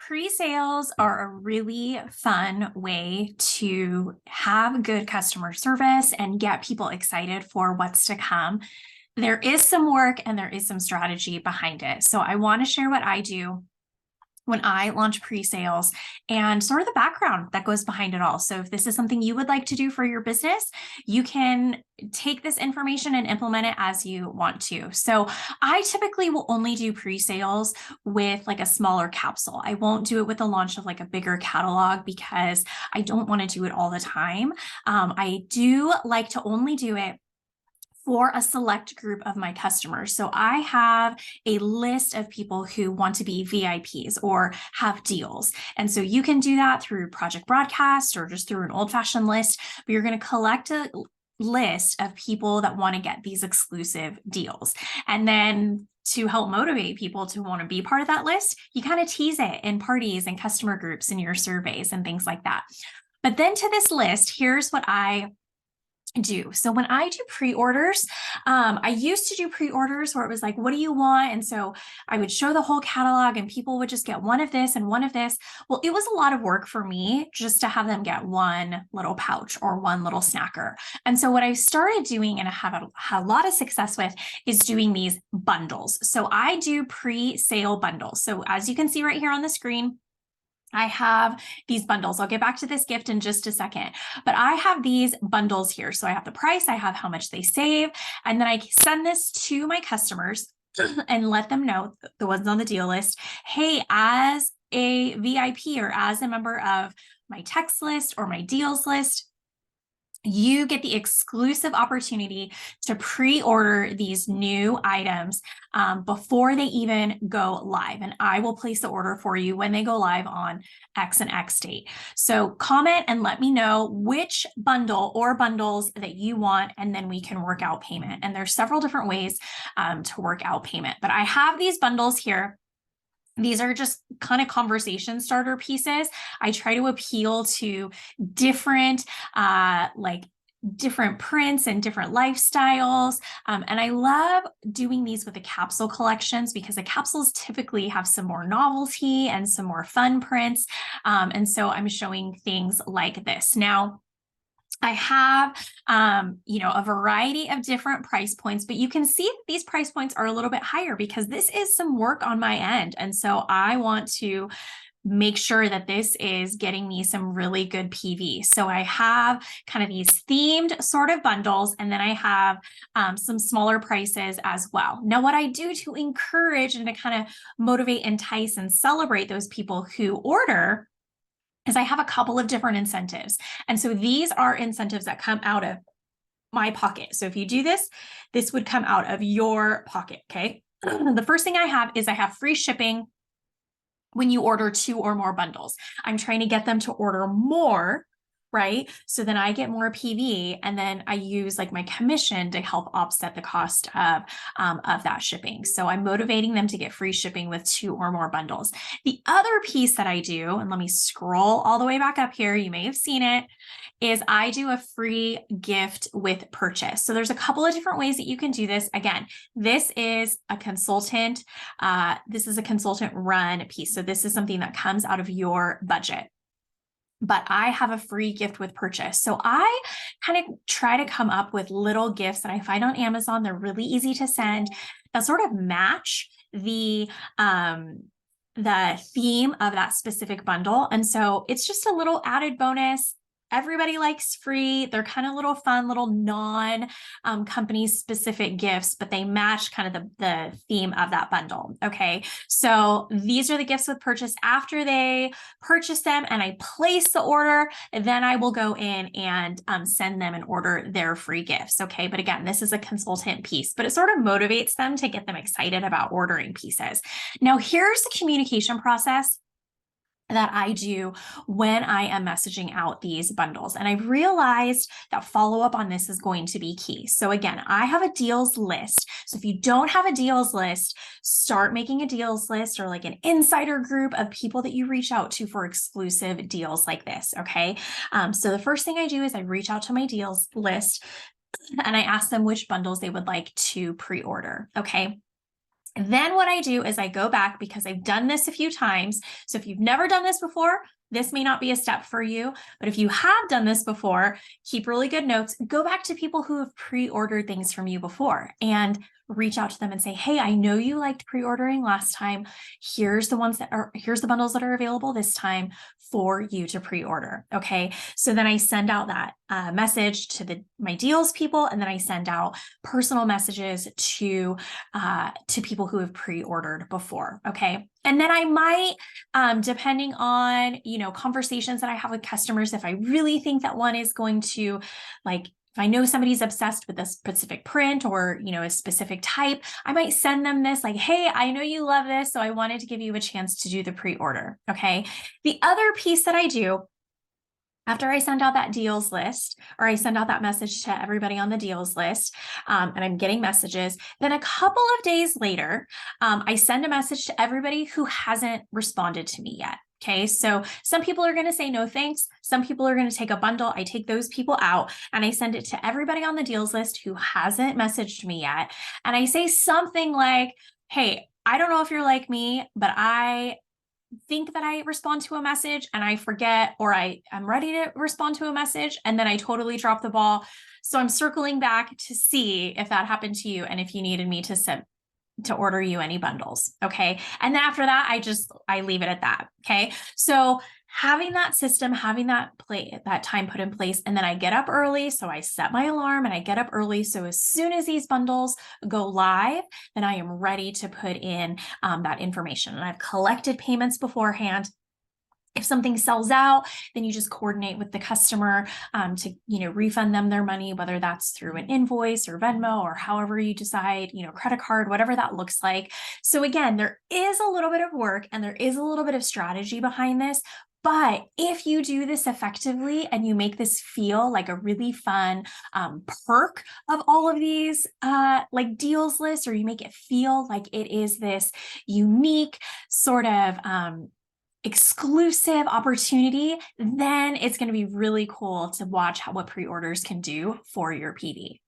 Pre-sales are a really fun way to have good customer service and get people excited for what's to come. There is some work and there is some strategy behind it. So I want to share what I do when I launch pre-sales and sort of the background that goes behind it all. So if this is something you would like to do for your business, you can take this information and implement it as you want to. So I typically will only do pre-sales with like a smaller capsule. I won't do it with the launch of like a bigger catalog because I don't want to do it all the time. I do like to only do it for a select group of my customers. So I have a list of people who want to be VIPs or have deals. And so you can do that through Project Broadcast or just through an old-fashioned list, but you're going to collect a list of people that want to get these exclusive deals. And then to help motivate people to want to be part of that list, you kind of tease it in parties and customer groups in your surveys and things like that. But then to this list, here's what I do. So when I do pre-orders, I used to do pre-orders where it was like, what do you want? And so I would show the whole catalog and people would just get one of this and one of this. Well, it was a lot of work for me just to have them get one little pouch or one little snacker. And so what I started doing and I have had a lot of success with is doing these bundles. So I do pre-sale bundles. So as you can see right here on the screen, I have these bundles. I'll get back to this gift in just a second, but I have these bundles here. So I have the price, I have how much they save, and then I send this to my customers and let them know, the ones on the deal list, hey, as a VIP or as a member of my text list or my deals list, you get the exclusive opportunity to pre-order these new items before they even go live. And I will place the order for you when they go live on X and X date. So comment and let me know which bundle or bundles that you want, and then we can work out payment. And there's several different ways to work out payment, but I have these bundles here. These are just kind of conversation starter pieces. I try to appeal to different, different prints and different lifestyles. And I love doing these with the capsule collections because the capsules typically have some more novelty and some more fun prints. And so I'm showing things like this. Now, I have, a variety of different price points, but you can see that these price points are a little bit higher because this is some work on my end. And so I want to make sure that this is getting me some really good PV. So I have kind of these themed sort of bundles, and then I have some smaller prices as well. Now, what I do to encourage and to kind of motivate, entice, and celebrate those people who order is I have a couple of different incentives. And so these are incentives that come out of my pocket. So if you do this, this would come out of your pocket, okay? The first thing I have free shipping when you order 2 or more bundles. I'm trying to get them to order more, right? So then I get more PV, and then I use like my commission to help offset the cost of that shipping. So I'm motivating them to get free shipping with 2 or more bundles. The other piece that I do, and let me scroll all the way back up here, you may have seen it, is I do a free gift with purchase. So there's a couple of different ways that you can do this. Again, this is a consultant run piece. So this is something that comes out of your budget. But I have a free gift with purchase. So I kind of try to come up with little gifts that I find on Amazon. They're really easy to send that sort of match the theme of that specific bundle. And so it's just a little added bonus. Everybody likes free. They're kind of little fun, little non-company specific gifts, but they match kind of the theme of that bundle. Okay. So these are the gifts with purchase. After they purchase them and I place the order, then I will go in and send them and order their free gifts. Okay. But again, this is a consultant piece, but it sort of motivates them to get them excited about ordering pieces. Now, here's the communication process that I do when I am messaging out these bundles. And I've realized that follow-up on this is going to be key. So again, I have a deals list. So if you don't have a deals list, start making a deals list or like an insider group of people that you reach out to for exclusive deals like this, okay? So the first thing I do is I reach out to my deals list and I ask them which bundles they would like to pre-order, okay? Then what I do is I go back, because I've done this a few times. So if you've never done this before, this may not be a step for you, but if you have done this before, keep really good notes. Go back to people who have pre-ordered things from you before and reach out to them and say, hey, I know you liked pre-ordering last time. Here's the bundles that are available this time for you to pre-order. Okay. So then I send out that message to my deals people, and then I send out personal messages to people who have pre-ordered before. Okay. And then I might, depending on, conversations that I have with customers, if I really think that one is going to, like, if I know somebody's obsessed with a specific print or, a specific type, I might send them this, like, hey, I know you love this, so I wanted to give you a chance to do the pre-order. Okay. The other piece that I do after I send out that deals list, or I send out that message to everybody on the deals list, and I'm getting messages, then a couple of days later, I send a message to everybody who hasn't responded to me yet. Okay, so some people are going to say no thanks. Some people are going to take a bundle. I take those people out and I send it to everybody on the deals list who hasn't messaged me yet. And I say something like, hey, I don't know if you're like me, but I think that I respond to a message and I forget, or I'm ready to respond to a message and then I totally drop the ball. So I'm circling back to see if that happened to you and if you needed me to order you any bundles. Okay. And then after that, I leave it at that. Okay. So having that system, having that time put in place, and then I get up early. So I set my alarm and I get up early. So as soon as these bundles go live, then I am ready to put in that information. And I've collected payments beforehand. If something sells out, then you just coordinate with the customer to, refund them their money, whether that's through an invoice or Venmo or however you decide, credit card, whatever that looks like. So again, there is a little bit of work and there is a little bit of strategy behind this. But if you do this effectively and you make this feel like a really fun perk of all of these like deals lists, or you make it feel like it is this unique sort of exclusive opportunity, then it's going to be really cool to watch what pre-orders can do for your PD.